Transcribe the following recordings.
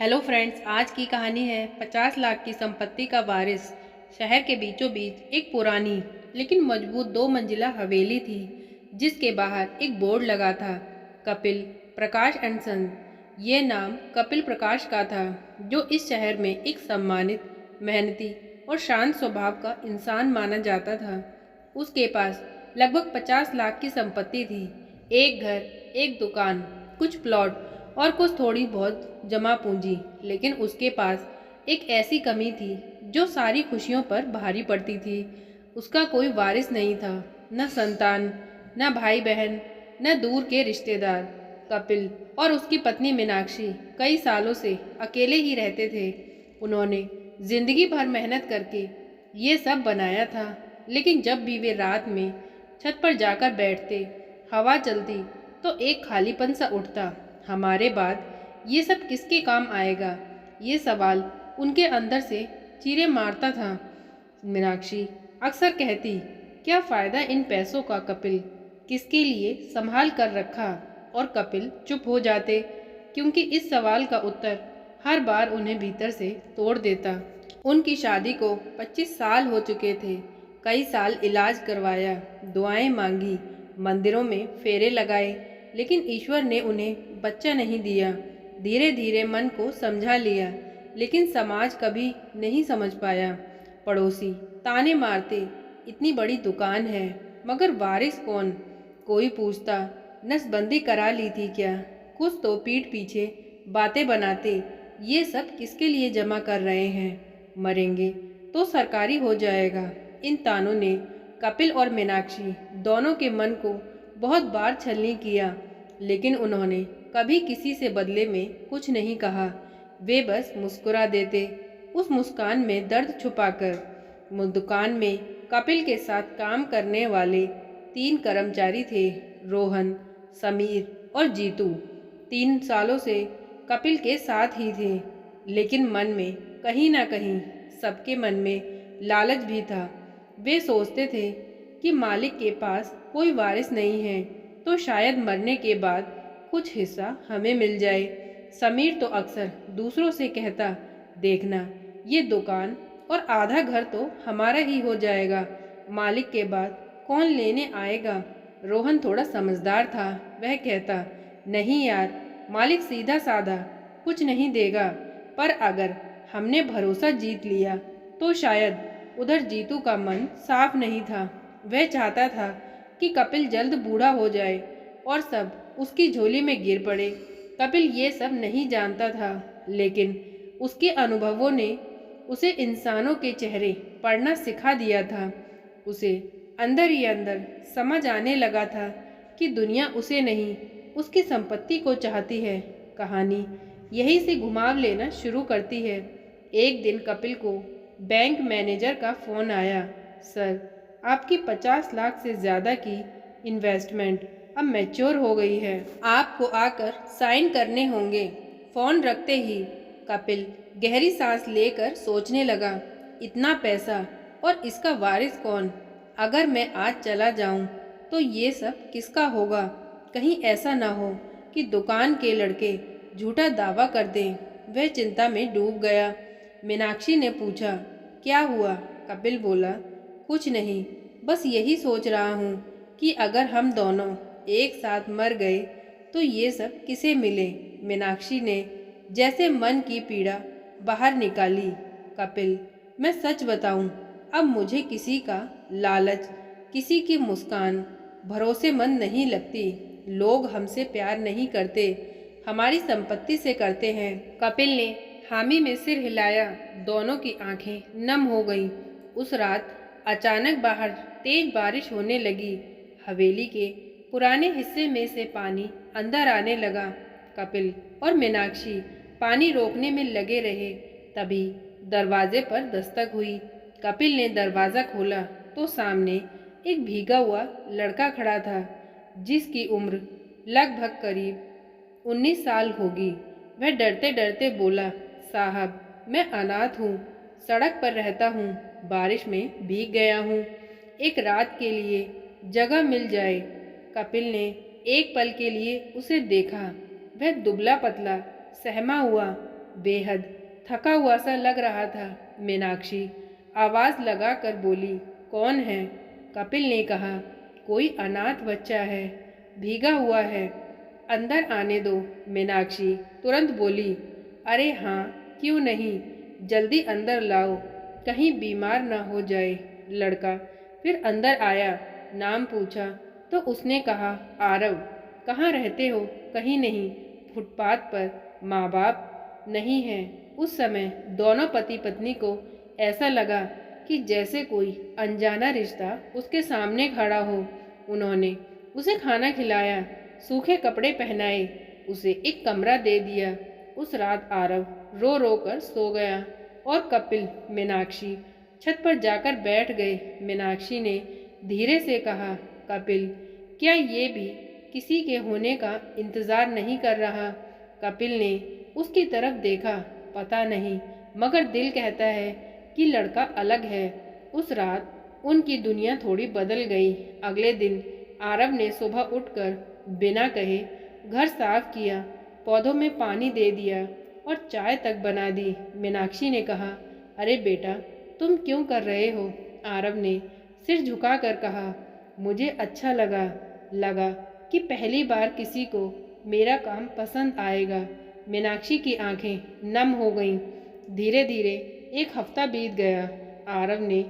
Hello friends, आज की कहानी है 50 लाख की संपत्ति का वारिस। शहर के बीचों बीच एक पुरानी लेकिन मजबूत 2 मंजिला हवेली थी, जिसके बाहर एक बोर्ड लगा था, कपिल प्रकाश एंड सन। ये नाम कपिल प्रकाश का था, जो इस शहर में एक सम्मानित, मेहनती और शांत स्वभाव का इंसान माना जाता था। उसके पास लगभग 50 लाख की संपत्ति थी। एक घर, एक दुकान, कुछ प्लॉट और कुछ थोड़ी बहुत जमा पूंजी। लेकिन उसके पास एक ऐसी कमी थी जो सारी खुशियों पर भारी पड़ती थी। उसका कोई वारिस नहीं था, न संतान, न भाई बहन, न दूर के रिश्तेदार। कपिल और उसकी पत्नी मीनाक्षी कई सालों से अकेले ही रहते थे। उन्होंने जिंदगी भर मेहनत करके ये सब बनाया था, लेकिन जब भी वे रात में छत पर जाकर बैठते, हवा चलती तो एक खालीपन सा उठता। हमारे बाद ये सब किसके काम आएगा? ये सवाल उनके अंदर से चीरे मारता था। मीनाक्षी अक्सर कहती, क्या फ़ायदा इन पैसों का कपिल, किसके लिए संभाल कर रखा? और कपिल चुप हो जाते, क्योंकि इस सवाल का उत्तर हर बार उन्हें भीतर से तोड़ देता। उनकी शादी को 25 साल हो चुके थे। कई साल इलाज करवाया, दुआएं मांगी, मंदिरों में फेरे लगाए, लेकिन ईश्वर ने उन्हें बच्चा नहीं दिया। धीरे धीरे मन को समझा लिया, लेकिन समाज कभी नहीं समझ पाया। पड़ोसी ताने मारते, इतनी बड़ी दुकान है मगर वारिस कौन? कोई पूछता, नसबंदी करा ली थी क्या? कुछ तो पीठ पीछे बातें बनाते, ये सब किसके लिए जमा कर रहे हैं? मरेंगे तो सरकारी हो जाएगा। इन तानों ने कपिल और मीनाक्षी दोनों के मन को बहुत बार छलनी किया, लेकिन उन्होंने कभी किसी से बदले में कुछ नहीं कहा। वे बस मुस्कुरा देते, उस मुस्कान में दर्द छुपाकर। दुकान में कपिल के साथ काम करने वाले 3 कर्मचारी थे, रोहन, समीर और जीतू। 3 सालों से कपिल के साथ ही थे, लेकिन मन में कहीं ना कहीं सबके मन में लालच भी था। वे सोचते थे कि मालिक के पास कोई वारिस नहीं है, तो शायद मरने के बाद कुछ हिस्सा हमें मिल जाए। समीर तो अक्सर दूसरों से कहता, देखना ये दुकान और आधा घर तो हमारा ही हो जाएगा, मालिक के बाद कौन लेने आएगा? रोहन थोड़ा समझदार था, वह कहता, नहीं यार, मालिक सीधा साधा कुछ नहीं देगा, पर अगर हमने भरोसा जीत लिया तो शायद। उधर जीतू का मन साफ नहीं था। वह चाहता था कि कपिल जल्द बूढ़ा हो जाए और सब उसकी झोली में गिर पड़े। कपिल ये सब नहीं जानता था, लेकिन उसके अनुभवों ने उसे इंसानों के चेहरे पढ़ना सिखा दिया था। उसे अंदर ही अंदर समझ आने लगा था कि दुनिया उसे नहीं, उसकी संपत्ति को चाहती है। कहानी यहीं से घुमाव लेना शुरू करती है। एक दिन कपिल को बैंक मैनेजर का फ़ोन आया। सर, आपकी 50 लाख से ज़्यादा की इन्वेस्टमेंट अब मैच्योर हो गई है, आपको आकर साइन करने होंगे। फ़ोन रखते ही कपिल गहरी सांस लेकर सोचने लगा, इतना पैसा और इसका वारिस कौन? अगर मैं आज चला जाऊं तो ये सब किसका होगा? कहीं ऐसा ना हो कि दुकान के लड़के झूठा दावा कर दें। वह चिंता में डूब गया। मीनाक्षी ने पूछा, क्या हुआ? कपिल बोला, कुछ नहीं, बस यही सोच रहा हूँ कि अगर हम दोनों एक साथ मर गए तो ये सब किसे मिले? मीनाक्षी ने जैसे मन की पीड़ा बाहर निकाली। कपिल, मैं सच बताऊं, अब मुझे किसी का लालच, किसी की मुस्कान भरोसेमंद नहीं लगती। लोग हमसे प्यार नहीं करते, हमारी संपत्ति से करते हैं। कपिल ने हामी में सिर हिलाया। दोनों की आंखें नम हो गईं। उस रात अचानक बाहर तेज बारिश होने लगी। हवेली के पुराने हिस्से में से पानी अंदर आने लगा। कपिल और मीनाक्षी पानी रोकने में लगे रहे। तभी दरवाजे पर दस्तक हुई। कपिल ने दरवाज़ा खोला तो सामने एक भीगा हुआ लड़का खड़ा था, जिसकी उम्र लगभग करीब 19 साल होगी। वह डरते डरते बोला, साहब, मैं अनाथ हूँ, सड़क पर रहता हूँ, बारिश में भीग गया हूँ, एक रात के लिए जगह मिल जाए। कपिल ने एक पल के लिए उसे देखा। वह दुबला पतला, सहमा हुआ बेहद थका हुआ सा लग रहा था। मीनाक्षी आवाज़ लगा कर बोली, कौन है? कपिल ने कहा, कोई अनाथ बच्चा है, भीगा हुआ है, अंदर आने दो। मीनाक्षी तुरंत बोली, अरे हाँ, क्यों नहीं, जल्दी अंदर लाओ, कहीं बीमार ना हो जाए। लड़का फिर अंदर आया, नाम पूछा तो उसने कहा, आरव। कहाँ रहते हो? कहीं नहीं, फुटपाथ पर। माँ बाप नहीं हैं। उस समय दोनों पति पत्नी को ऐसा लगा कि जैसे कोई अनजाना रिश्ता उसके सामने खड़ा हो। उन्होंने उसे खाना खिलाया, सूखे कपड़े पहनाए, उसे एक कमरा दे दिया। उस रात आरव रो रो कर सो गया और कपिल मीनाक्षी छत पर जाकर बैठ गए। मीनाक्षी ने धीरे से कहा, कपिल, क्या ये भी किसी के होने का इंतज़ार नहीं कर रहा? कपिल ने उसकी तरफ देखा, पता नहीं, मगर दिल कहता है कि लड़का अलग है। उस रात उनकी दुनिया थोड़ी बदल गई। अगले दिन आरव ने सुबह उठकर बिना कहे घर साफ किया, पौधों में पानी दे दिया और चाय तक बना दी। मीनाक्षी ने कहा, अरे बेटा, तुम क्यों कर रहे हो? आरव ने सिर झुकाकर कहा, मुझे अच्छा लगा कि पहली बार किसी को मेरा काम पसंद आएगा। मीनाक्षी की आंखें नम हो गईं। धीरे धीरे एक हफ्ता बीत गया। आरव ने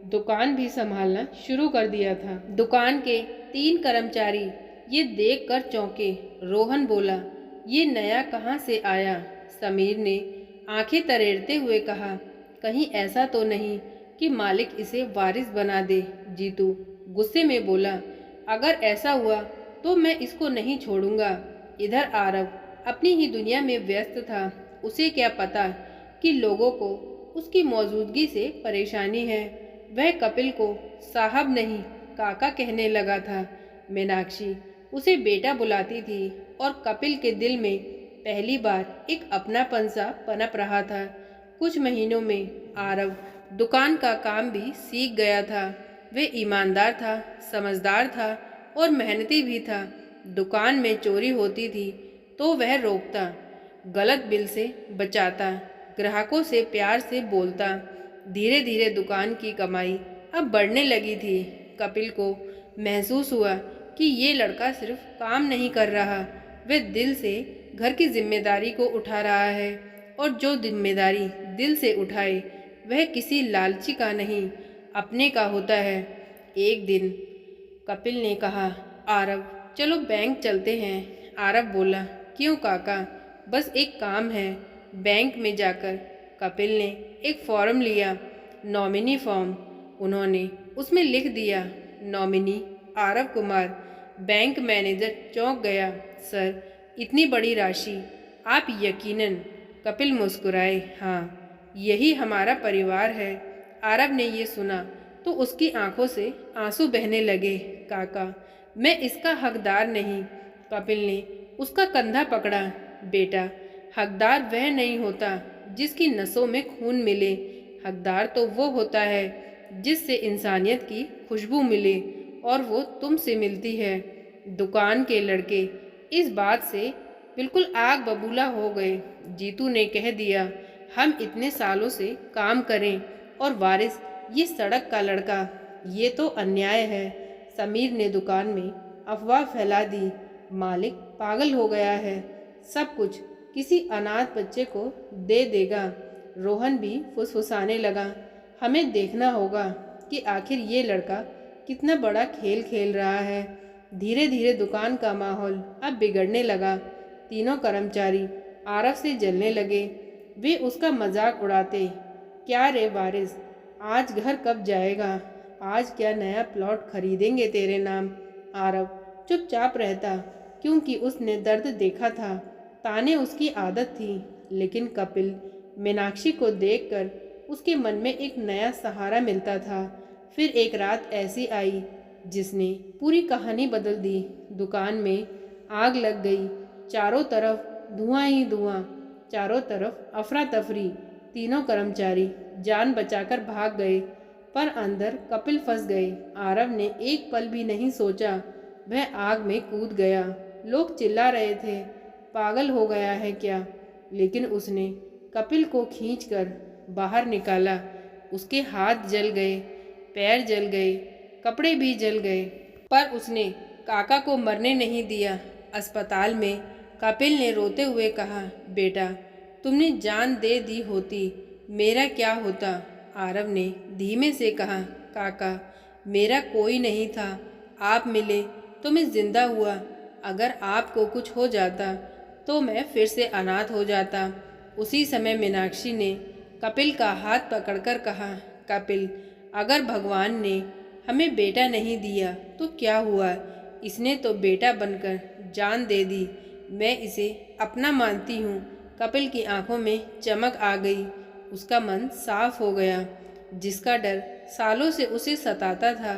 दुकान भी संभालना शुरू कर दिया था। दुकान के 3 कर्मचारी ये देखकर चौंके। रोहन बोला, ये नया कहाँ से आया? समीर ने आंखें तरेरते हुए कहा, कहीं ऐसा तो नहीं कि मालिक इसे वारिस बना दे। जीतू गुस्से में बोला, अगर ऐसा हुआ तो मैं इसको नहीं छोड़ूंगा। इधर आरव अपनी ही दुनिया में व्यस्त था। उसे क्या पता कि लोगों को उसकी मौजूदगी से परेशानी है। वह कपिल को साहब नहीं, काका कहने लगा था। मीनाक्षी उसे बेटा बुलाती थी और कपिल के दिल में पहली बार एक अपनापन सा पनप रहा था। कुछ महीनों में आरव दुकान का काम भी सीख गया था। वह ईमानदार था, समझदार था और मेहनती भी था। दुकान में चोरी होती थी तो वह रोकता, गलत बिल से बचाता, ग्राहकों से प्यार से बोलता। धीरे धीरे दुकान की कमाई अब बढ़ने लगी थी। कपिल को महसूस हुआ कि ये लड़का सिर्फ काम नहीं कर रहा, वह दिल से घर की जिम्मेदारी को उठा रहा है, और जो जिम्मेदारी दिल से उठाए वह किसी लालची का नहीं, अपने का होता है। एक दिन कपिल ने कहा, आरव, चलो बैंक चलते हैं। आरव बोला, क्यों काका? बस एक काम है। बैंक में जाकर कपिल ने एक फॉर्म लिया, नॉमिनी फॉर्म। उन्होंने उसमें लिख दिया, nominee Aarav Kumar. Bank manager चौंक गया। सर, इतनी बड़ी राशि? आप यकीनन? कपिल मुस्कुराए, हाँ, यही हमारा परिवार है। आरव ने ये सुना तो उसकी आंखों से आंसू बहने लगे। काका, मैं इसका हकदार नहीं। कपिल ने उसका कंधा पकड़ा। बेटा, हकदार वह नहीं होता जिसकी नसों में खून मिले। हकदार तो वो होता है जिससे इंसानियत की खुशबू मिले, और वो तुमसे मिलती है। दुकान के लड़के इस बात से बिल्कुल आग बबूला हो गए। जीतू ने कह दिया, हम इतने सालों से काम करें और वारिस ये सड़क का लड़का, ये तो अन्याय है। समीर ने दुकान में अफवाह फैला दी, मालिक पागल हो गया है, सब कुछ किसी अनाथ बच्चे को दे देगा। रोहन भी फुसफुसाने लगा, हमें देखना होगा कि आखिर ये लड़का कितना बड़ा खेल खेल रहा है। धीरे धीरे दुकान का माहौल अब बिगड़ने लगा। तीनों कर्मचारी आरव से जलने लगे। वे उसका मजाक उड़ाते, क्या रे वारिस, आज घर कब जाएगा? आज क्या नया प्लॉट खरीदेंगे तेरे नाम? आरव चुपचाप रहता, क्योंकि उसने दर्द देखा था। ताने उसकी आदत थी, लेकिन कपिल मीनाक्षी को देखकर उसके मन में एक नया सहारा मिलता था। फिर एक रात ऐसी आई जिसने पूरी कहानी बदल दी। दुकान में आग लग गई। चारों तरफ धुआं ही धुआं, चारों तरफ अफरा तफरी। तीनों कर्मचारी जान बचाकर भाग गए, पर अंदर कपिल फंस गए। आरव ने एक पल भी नहीं सोचा, वह आग में कूद गया। लोग चिल्ला रहे थे, पागल हो गया है क्या? लेकिन उसने कपिल को खींचकर बाहर निकाला। उसके हाथ जल गए, पैर जल गए, कपड़े भी जल गए, पर उसने काका को मरने नहीं दिया। अस्पताल में कपिल ने रोते हुए कहा, बेटा तुमने जान दे दी होती मेरा क्या होता। आरव ने धीमे से कहा, काका मेरा कोई नहीं था, आप मिले तो मैं जिंदा हुआ। अगर आपको कुछ हो जाता तो मैं फिर से अनाथ हो जाता। उसी समय मीनाक्षी ने कपिल का हाथ पकड़कर कहा, कपिल अगर भगवान ने हमें बेटा नहीं दिया तो क्या हुआ, इसने तो बेटा बनकर जान दे दी। मैं इसे अपना मानती हूँ। कपिल की आंखों में चमक आ गई। उसका मन साफ हो गया। जिसका डर सालों से उसे सताता था,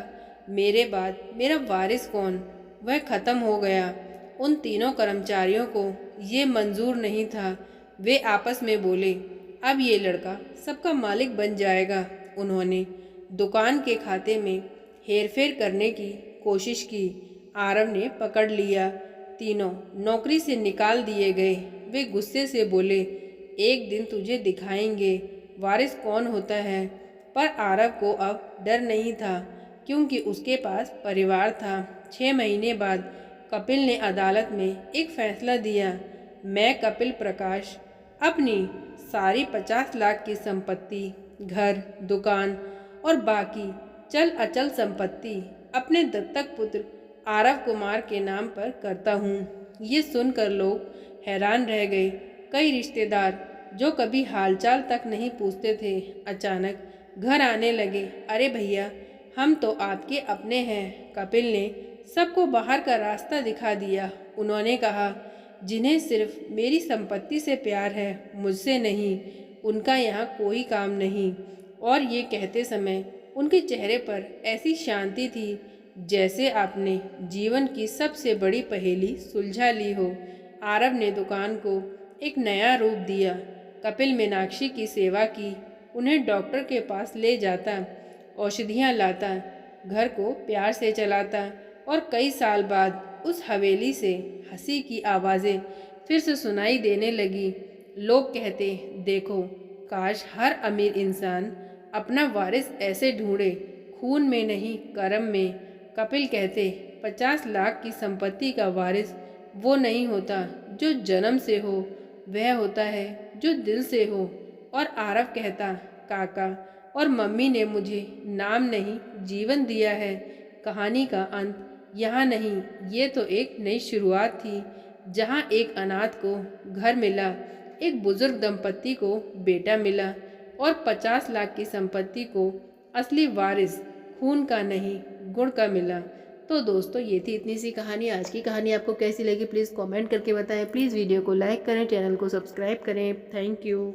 मेरे बाद मेरा वारिस कौन, वह खत्म हो गया। उन तीनों कर्मचारियों को ये मंजूर नहीं था। वे आपस में बोले, अब ये लड़का सबका मालिक बन जाएगा। उन्होंने दुकान के खाते में हेरफेर करने की कोशिश की। आरव ने पकड़ लिया। तीनों नौकरी से निकाल दिए गए। वे गुस्से से बोले, एक दिन तुझे दिखाएंगे वारिस कौन होता है। पर आरव को अब डर नहीं था, क्योंकि उसके पास परिवार था। 6 महीने बाद कपिल ने अदालत में एक फैसला दिया। मैं कपिल प्रकाश अपनी सारी 50 लाख की संपत्ति, घर, दुकान और बाकी चल अचल संपत्ति अपने दत्तक पुत्र आरव कुमार के नाम पर करता हूँ। ये सुनकर लोग हैरान रह गए। कई रिश्तेदार जो कभी हालचाल तक नहीं पूछते थे, अचानक घर आने लगे। अरे भैया, हम तो आपके अपने हैं। कपिल ने सबको बाहर का रास्ता दिखा दिया। उन्होंने कहा, जिन्हें सिर्फ मेरी संपत्ति से प्यार है, मुझसे नहीं, उनका यहाँ कोई काम नहीं। और ये कहते समय उनके चेहरे पर ऐसी शांति थी जैसे आपने जीवन की सबसे बड़ी पहेली सुलझा ली हो। आरव ने दुकान को एक नया रूप दिया। कपिल मीनाक्षी की सेवा की, उन्हें डॉक्टर के पास ले जाता, औषधियाँ लाता, घर को प्यार से चलाता। और कई साल बाद उस हवेली से हंसी की आवाज़ें फिर से सुनाई देने लगी। लोग कहते, देखो काश हर अमीर इंसान अपना वारिस ऐसे ढूंढे, खून में नहीं कर्म में। कपिल कहते, 50 लाख की संपत्ति का वारिस वो नहीं होता जो जन्म से हो, वह होता है जो दिल से हो। और आरव कहता, काका और मम्मी ने मुझे नाम नहीं जीवन दिया है। कहानी का अंत यहाँ नहीं, ये तो एक नई शुरुआत थी, जहाँ एक अनाथ को घर मिला, एक बुजुर्ग दंपत्ति को बेटा मिला और 50 लाख की संपत्ति को असली वारिस खून का नहीं गुण का मिला। तो दोस्तों, ये थी इतनी सी कहानी। आज की कहानी आपको कैसी लगी प्लीज़ कमेंट करके बताएं। प्लीज़ वीडियो को लाइक करें, चैनल को सब्सक्राइब करें। Thank you.